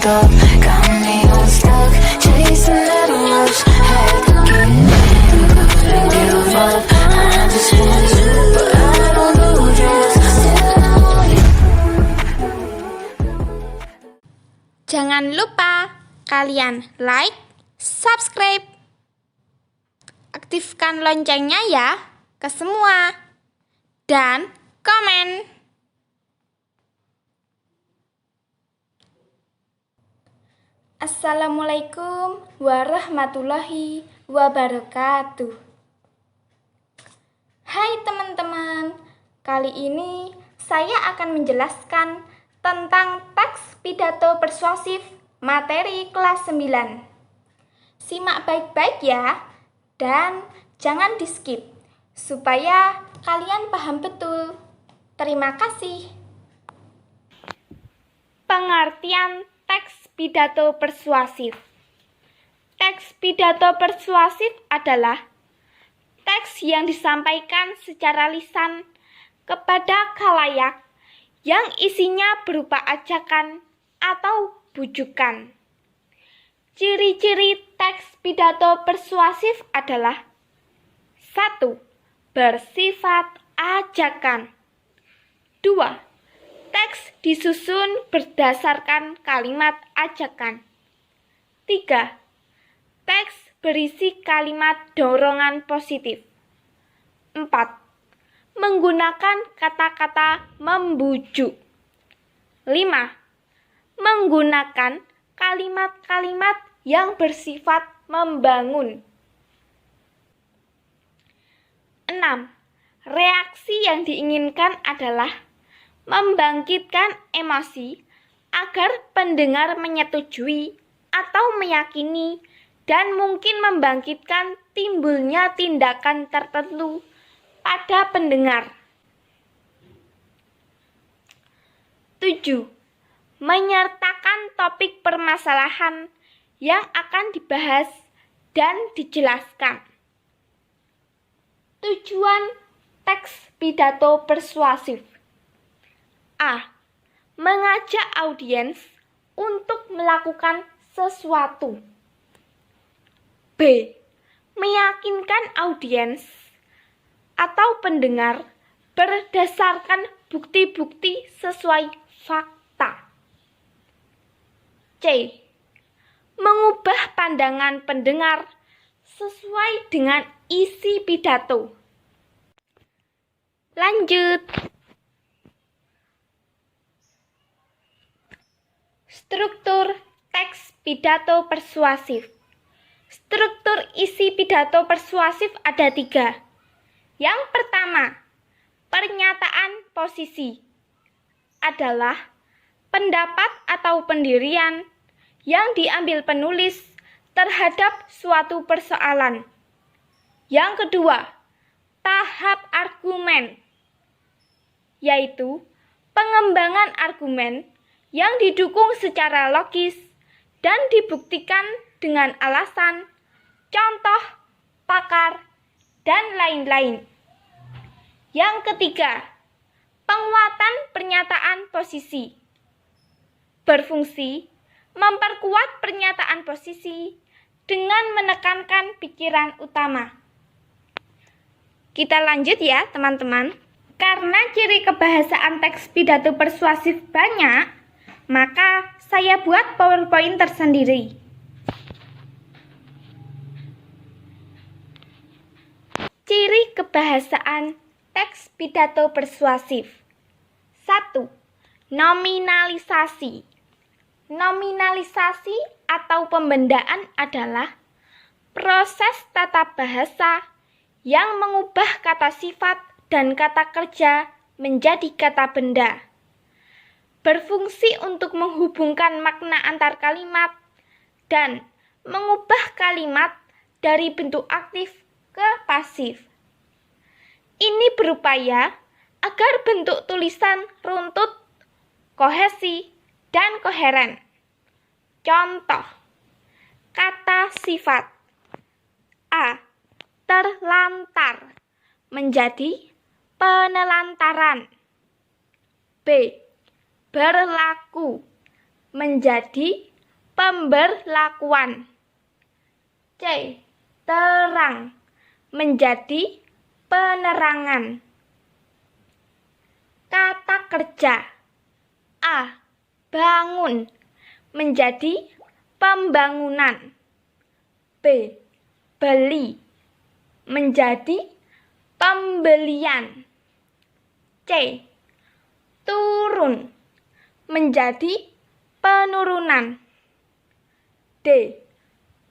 wake up, got me unstuck, chasing that rush. Had to give up. I just want you, but I don't know just. Still I want you. Jangan lupa kalian like, subscribe, aktifkan loncengnya ya ke semua, dan komen. Assalamualaikum warahmatullahi wabarakatuh. Hai teman-teman, kali ini saya akan menjelaskan tentang teks pidato persuasif materi kelas 9. Simak baik-baik ya, dan jangan di-skip, supaya kalian paham betul. Terima kasih. Pengertian teks pidato persuasif. Teks pidato persuasif adalah teks yang disampaikan secara lisan kepada khalayak yang isinya berupa ajakan atau bujukan. Ciri-ciri teks pidato persuasif adalah 1. Bersifat ajakan. 2. Teks disusun berdasarkan kalimat ajakan. 3. Teks berisi kalimat dorongan positif. 4. Menggunakan kata-kata membujuk. 5. Menggunakan kalimat-kalimat yang bersifat membangun. 6. Reaksi yang diinginkan adalah membangkitkan emosi agar pendengar menyetujui atau meyakini dan mungkin membangkitkan timbulnya tindakan tertentu pada pendengar. 7. Menyertakan topik permasalahan yang akan dibahas dan dijelaskan. Tujuan teks pidato persuasif. A. Mengajak audiens untuk melakukan sesuatu. B. Meyakinkan audiens atau pendengar berdasarkan bukti-bukti sesuai fakta. C. Mengubah pandangan pendengar sesuai dengan isi pidato. Lanjut. Struktur teks pidato persuasif. Struktur isi pidato persuasif ada 3. Yang pertama, pernyataan posisi adalah pendapat atau pendirian yang diambil penulis terhadap suatu persoalan. Yang kedua, tahap argumen, yaitu pengembangan argumen yang didukung secara logis dan dibuktikan dengan alasan, contoh, pakar, dan lain-lain. Yang ketiga, penguatan pernyataan posisi. Berfungsi memperkuat pernyataan posisi dengan menekankan pikiran utama. Kita lanjut ya, teman-teman. Karena ciri kebahasaan teks pidato persuasif banyak, maka saya buat PowerPoint tersendiri. Ciri kebahasaan teks pidato persuasif. 1. Nominalisasi. Nominalisasi atau pembendaan adalah proses tata bahasa yang mengubah kata sifat dan kata kerja menjadi kata benda. Berfungsi untuk menghubungkan makna antar kalimat dan mengubah kalimat dari bentuk aktif ke pasif. Ini berupaya agar bentuk tulisan runtut, kohesi, dan koheren. Contoh, kata sifat A. Terlantar menjadi penelantaran. B. Berlaku menjadi pemberlakuan. C. Terang menjadi penerangan. Kata kerja. A. Bangun menjadi pembangunan. B. Beli menjadi pembelian. C. Turun menjadi penurunan. D.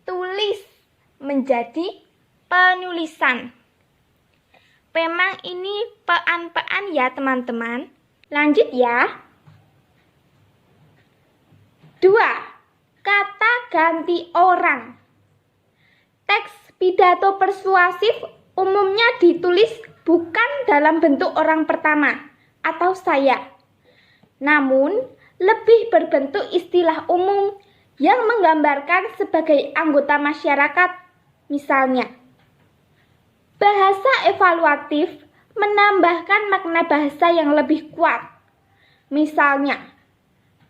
Tulis menjadi penulisan. Memang ini pean-pean ya teman-teman. Lanjut ya. 2. Kata ganti orang. Teks pidato persuasif umumnya ditulis bukan dalam bentuk orang pertama atau saya, namun lebih berbentuk istilah umum yang menggambarkan sebagai anggota masyarakat. Misalnya, bahasa evaluatif menambahkan makna bahasa yang lebih kuat. Misalnya,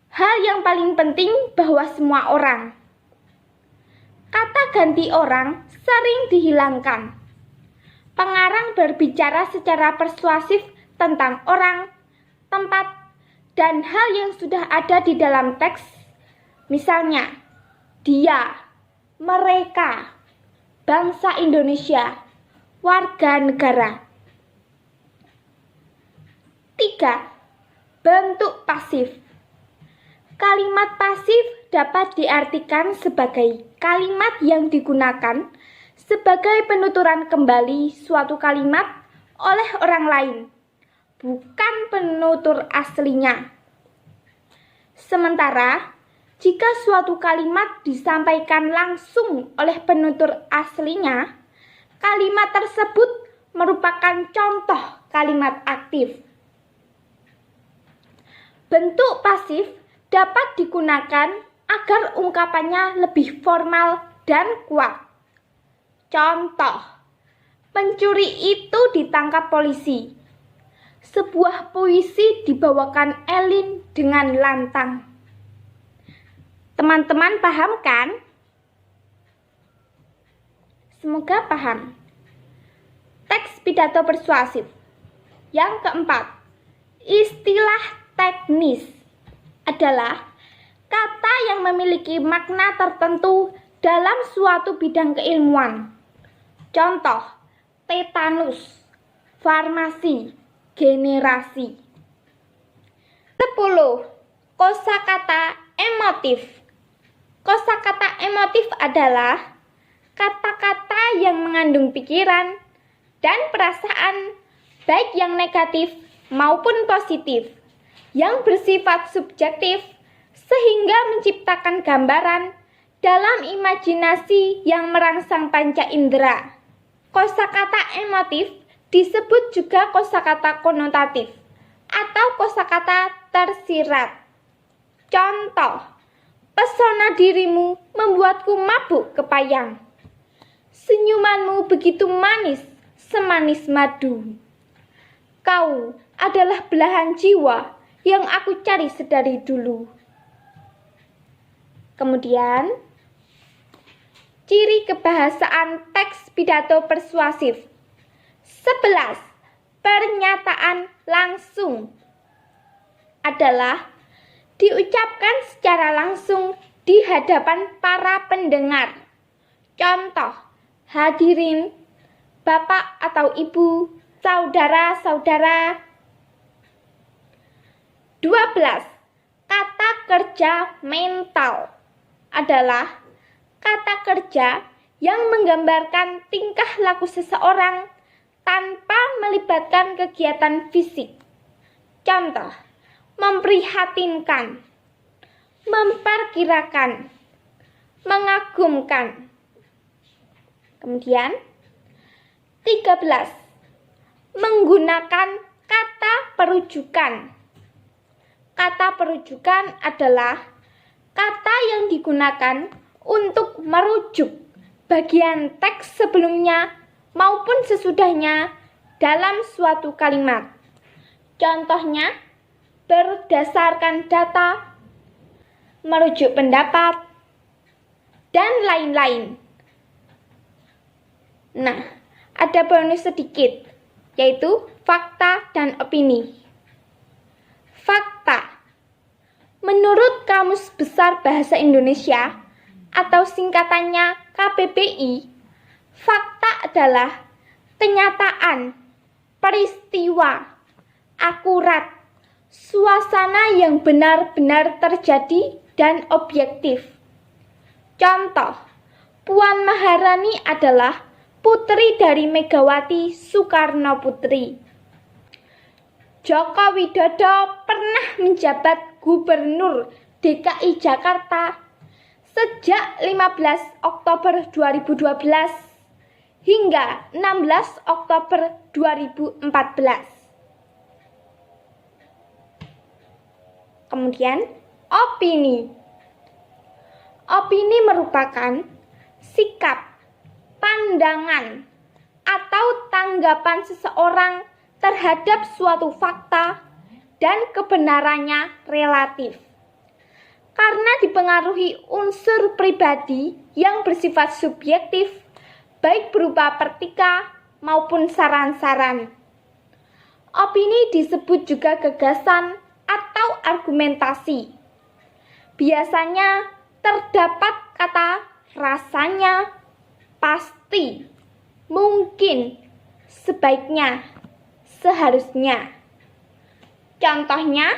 hal yang paling penting bahwa semua orang. Kata ganti orang sering dihilangkan. Pengarang berbicara secara persuasif tentang orang, tempat, dan hal yang sudah ada di dalam teks. Misalnya, dia, mereka, bangsa Indonesia, warga negara. 3. Bentuk pasif. Kalimat pasif dapat diartikan sebagai kalimat yang digunakan sebagai penuturan kembali suatu kalimat oleh orang lain, bukan penutur aslinya. Sementara, jika suatu kalimat disampaikan langsung oleh penutur aslinya, kalimat tersebut merupakan contoh kalimat aktif. Bentuk pasif dapat digunakan agar ungkapannya lebih formal dan kuat. Contoh, pencuri itu ditangkap polisi. Sebuah puisi dibawakan Elin dengan lantang. Teman-teman paham kan? Semoga paham. Teks pidato persuasif. Yang keempat, istilah teknis adalah kata yang memiliki makna tertentu dalam suatu bidang keilmuan. Contoh, tetanus, farmasi, generasi. 10. Kosakata emotif. Kosakata emotif adalah kata-kata yang mengandung pikiran dan perasaan, baik yang negatif maupun positif, yang bersifat subjektif sehingga menciptakan gambaran dalam imajinasi yang merangsang panca indera. Kosakata emotif disebut juga kosakata konotatif atau kosakata tersirat. Contoh, pesona dirimu membuatku mabuk kepayang. Senyumanmu begitu manis, semanis madu. Kau adalah belahan jiwa yang aku cari sedari dulu. Kemudian, ciri kebahasaan teks pidato persuasif. 11. Pernyataan langsung adalah diucapkan secara langsung di hadapan para pendengar. Contoh, hadirin, bapak atau ibu, saudara-saudara. 12. Kata kerja mental adalah kata kerja yang menggambarkan tingkah laku seseorang tanpa melibatkan kegiatan fisik. Contoh, memprihatinkan, memperkirakan, mengagumkan. Kemudian, 13. Menggunakan kata perujukan. Kata perujukan adalah kata yang digunakan untuk merujuk bagian teks sebelumnya maupun sesudahnya dalam suatu kalimat. Contohnya, berdasarkan data, merujuk pendapat, dan lain-lain. Nah, ada bonus sedikit, yaitu fakta dan opini. Fakta. Menurut Kamus Besar Bahasa Indonesia atau singkatannya KBBI, fakta adalah kenyataan, peristiwa, akurat, suasana yang benar-benar terjadi dan objektif. Contoh, Puan Maharani adalah putri dari Megawati Soekarnoputri. Joko Widodo pernah menjabat Gubernur DKI Jakarta sejak 15 Oktober 2012 hingga 16 Oktober 2014. Kemudian, opini. Opini merupakan sikap, pandangan, atau tanggapan seseorang terhadap suatu fakta dan kebenarannya relatif. Karena dipengaruhi unsur pribadi yang bersifat subjektif, baik berupa pertika maupun saran-saran. Opini disebut juga gagasan atau argumentasi. Biasanya terdapat kata rasanya, pasti, mungkin, sebaiknya, seharusnya. Contohnya,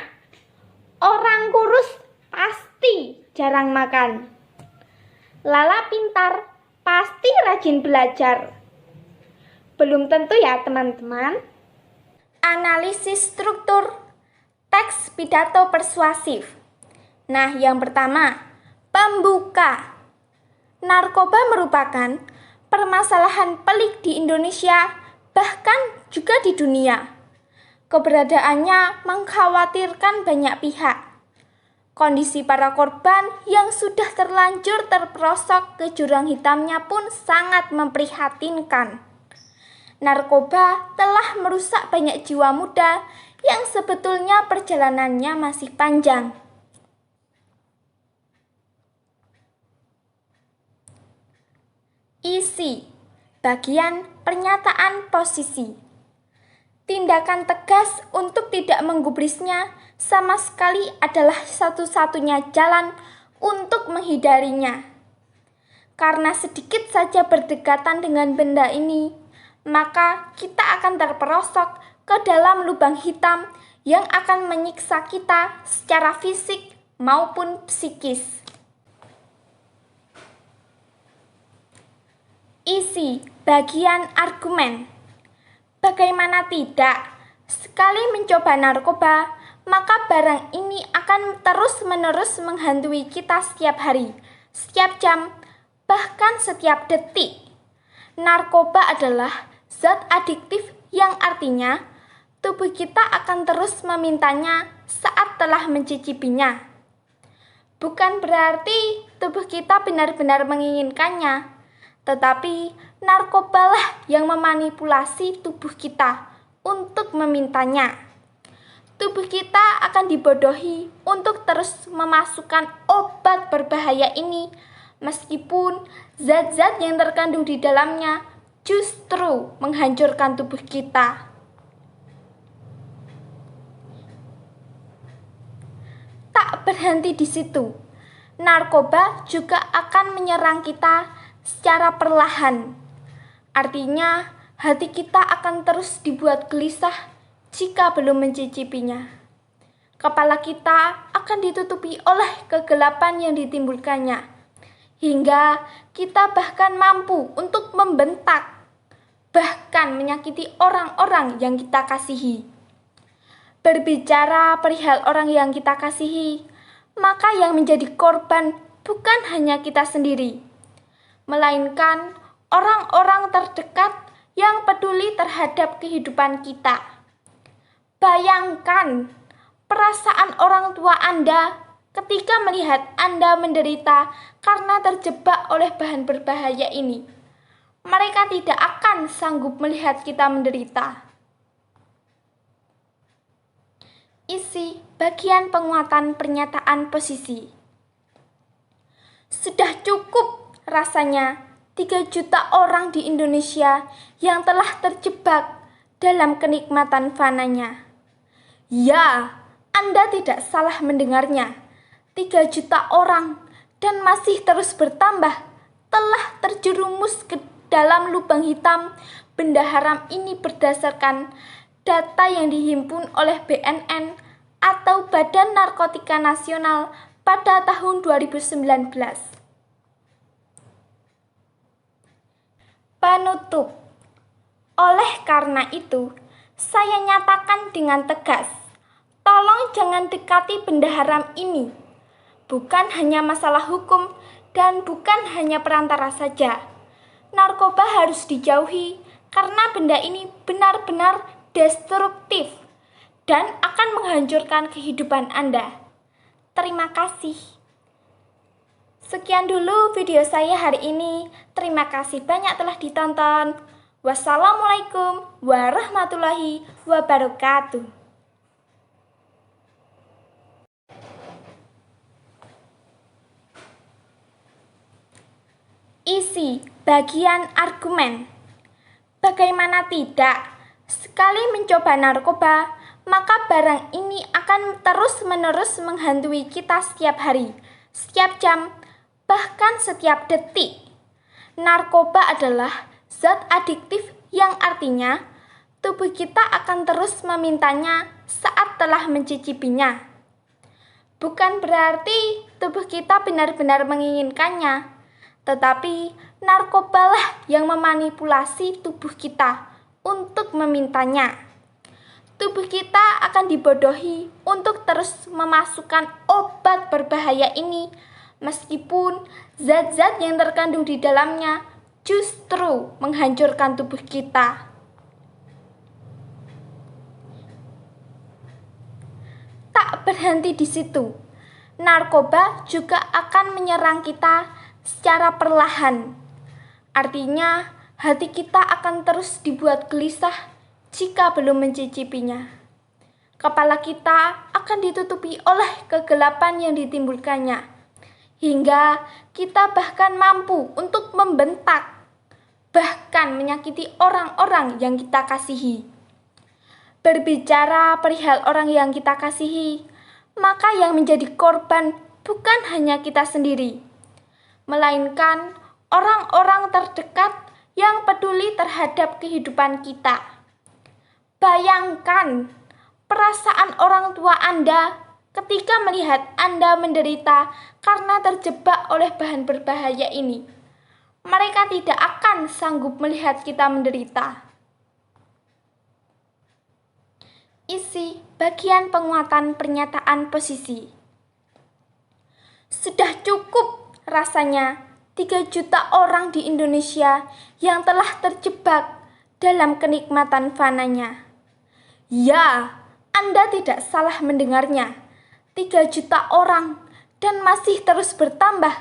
orang kurus pasti jarang makan. Lala pintar pasti rajin belajar. Belum tentu ya teman-teman. Analisis struktur teks pidato persuasif. Nah, yang pertama, pembuka. Narkoba merupakan permasalahan pelik di Indonesia, bahkan juga di dunia. Keberadaannya mengkhawatirkan banyak pihak. Kondisi para korban yang sudah terlanjur terperosok ke jurang hitamnya pun sangat memprihatinkan. Narkoba telah merusak banyak jiwa muda yang sebetulnya perjalanannya masih panjang. Isi bagian pernyataan posisi. Tindakan tegas untuk tidak menggubrisnya sama sekali adalah satu-satunya jalan untuk menghindarinya. Karena sedikit saja berdekatan dengan benda ini, maka kita akan terperosok ke dalam lubang hitam yang akan menyiksa kita secara fisik maupun psikis. Isi bagian argumen. Bagaimana tidak, sekali mencoba narkoba, maka barang ini akan terus-menerus menghantui kita setiap hari, setiap jam, bahkan setiap detik. Narkoba adalah zat adiktif yang artinya tubuh kita akan terus memintanya saat telah mencicipinya. Bukan berarti tubuh kita benar-benar menginginkannya, tetapi narkobalah yang memanipulasi tubuh kita untuk memintanya. Tubuh kita akan dibodohi untuk terus memasukkan obat berbahaya ini, meskipun zat-zat yang terkandung di dalamnya justru menghancurkan tubuh kita. Tak berhenti di situ, narkoba juga akan menyerang kita secara perlahan. Artinya, hati kita akan terus dibuat gelisah jika belum mencicipinya. Kepala kita akan ditutupi oleh kegelapan yang ditimbulkannya, hingga kita bahkan mampu untuk membentak, bahkan menyakiti orang-orang yang kita kasihi. Berbicara perihal orang yang kita kasihi, maka yang menjadi korban bukan hanya kita sendiri, melainkan orang-orang terdekat yang peduli terhadap kehidupan kita. Bayangkan perasaan orang tua Anda ketika melihat Anda menderita karena terjebak oleh bahan berbahaya ini. Mereka tidak akan sanggup melihat kita menderita. Isi bagian penguatan pernyataan posisi. Sudah cukup rasanya 3 juta orang di Indonesia yang telah terjebak dalam kenikmatan fananya. Ya, Anda tidak salah mendengarnya. 3 juta orang dan masih terus bertambah telah terjerumus ke dalam lubang hitam benda haram ini berdasarkan data yang dihimpun oleh BNN atau Badan Narkotika Nasional pada tahun 2019. Penutup. Oleh karena itu, saya nyatakan dengan tegas, tolong jangan dekati benda haram ini. Bukan hanya masalah hukum dan bukan hanya perantara saja. Narkoba harus dijauhi karena benda ini benar-benar destruktif dan akan menghancurkan kehidupan Anda. Terima kasih. Sekian dulu video saya hari ini. Terima kasih banyak telah ditonton. Wassalamualaikum warahmatullahi wabarakatuh. Isi bagian argumen. Bagaimana tidak? Sekali mencoba narkoba, maka barang ini akan terus-menerus menghantui kita setiap hari, setiap jam, bahkan setiap detik. Narkoba adalah zat adiktif yang artinya tubuh kita akan terus memintanya saat telah mencicipinya. Bukan berarti tubuh kita benar-benar menginginkannya, tetapi narkobalah yang memanipulasi tubuh kita untuk memintanya. Tubuh kita akan dibodohi untuk terus memasukkan obat berbahaya ini, meskipun zat-zat yang terkandung di dalamnya justru menghancurkan tubuh kita. Tak berhenti di situ, narkoba juga akan menyerang kita secara perlahan. Artinya, hati kita akan terus dibuat gelisah jika belum mencicipinya. Kepala kita akan ditutupi oleh kegelapan yang ditimbulkannya, hingga kita bahkan mampu untuk membentak, bahkan menyakiti orang-orang yang kita kasihi. Berbicara perihal orang yang kita kasihi, maka yang menjadi korban bukan hanya kita sendiri, melainkan orang-orang terdekat yang peduli terhadap kehidupan kita. Bayangkan perasaan orang tua Anda ketika melihat Anda menderita karena terjebak oleh bahan berbahaya ini. Mereka tidak akan sanggup melihat kita menderita. Isi bagian penguatan pernyataan posisi. Sudah cukup rasanya 3 juta orang di Indonesia yang telah terjebak dalam kenikmatan fananya. Ya, Anda tidak salah mendengarnya. 3 juta orang dan masih terus bertambah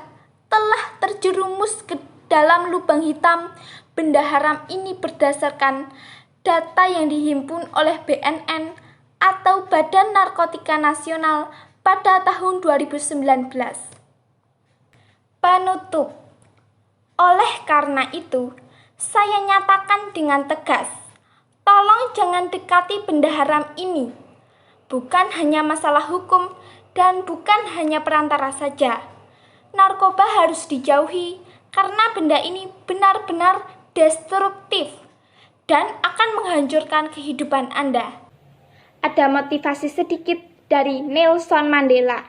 telah terjerumus ke dalam lubang hitam benda haram ini berdasarkan data yang dihimpun oleh BNN atau Badan Narkotika Nasional pada tahun 2019. Penutup. Oleh karena itu, saya nyatakan dengan tegas, tolong jangan dekati benda haram ini. Bukan hanya masalah hukum dan bukan hanya perantara saja. Narkoba harus dijauhi karena benda ini benar-benar destruktif dan akan menghancurkan kehidupan Anda. Ada motivasi sedikit dari Nelson Mandela,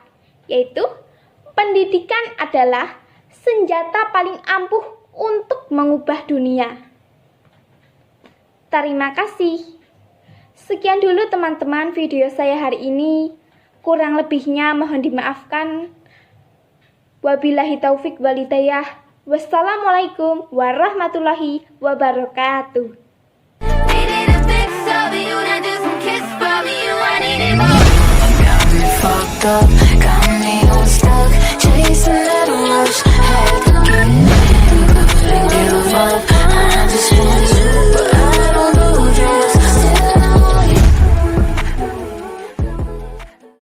yaitu pendidikan adalah senjata paling ampuh untuk mengubah dunia. Terima kasih. Sekian dulu teman-teman video saya hari ini. Kurang lebihnya mohon dimaafkan. Wabillahi taufik wal hidayah. Wassalamualaikum warahmatullahi wabarakatuh. Got me fucked up, got me all stuck, chasing that rush.